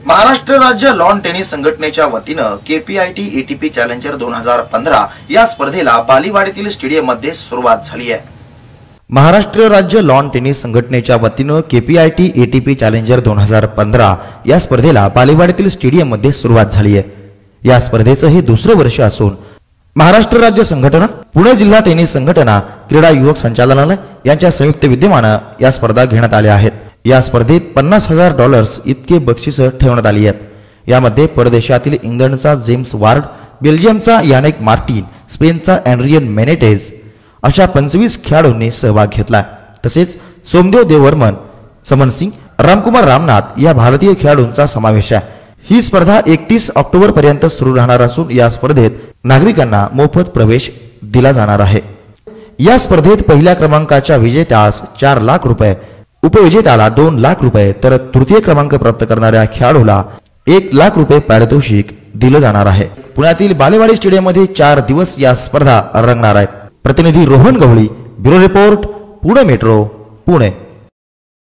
महाराष्ट्र राज्य lawn tennis संघटनेच्या वतीनं KPIT ATP चॅलेंजर 2015 या स्पर्धेला बालेवाडीतील स्टेडियम मध्ये सुरुवात झाली आहे। महाराष्ट्र राज्य लॉन टेनिस संघटनेच्या वतीनं KPIT ATP चॅलेंजर 2015 या स्पर्धेला बालेवाडीतील स्टेडियम मध्ये सुरुवात झाली आहे। या स्पर्धेचं हे दुसरं वर्ष असून महाराष्ट्र राज्य संघटना, पुणे जिल्हा टेनिस संघटना, क्रीडा युवक संचालनालय यांच्या संयुक्त विद्यमानं या स्पर्धा घेण्यात आल्या आहेत। या स्पर्धेत $50,000 इतके बक्षीस ठेवण्यात आली आहेत। यामध्ये परदेशातील इंग्लंडचा जेम्स वार्ड, बेल्जियमचा यानेक मार्टिन, स्पेनचा एंड्रियन मेनेटेज अशा 25 खेळाडूंनी सहभाग घेतला। तसेच सोमदेव देवर्मन, समन सिंग, रामकुमार रामनाथ या भारतीय खेळाडूंचा समावेश आहे। ही स्पर्धा 31 ऑक्टोबर पर्यंत सुरू राहणार असून या स्पर्धेत नागरिकांना मोफत प्रवेश दिला जाणार आहे। या स्पर्धेत पहिल्या क्रमांकाच्या विजेत्यास 4 लाख रुपये, उपविजेत्याला 2 लाख रुपये तर तृतीय क्रमांक प्राप्त करणाऱ्या खेळाडूला 1 लाख रुपये पारितोषिक दिले जाणार आहे। पुण्यातील बालेवाडी स्टेडियम मध्ये 4 दिवस या स्पर्धा रंगणार आहेत। प्रतिनिधी Rohan Gawali, bureau report, Pune metro, Pune.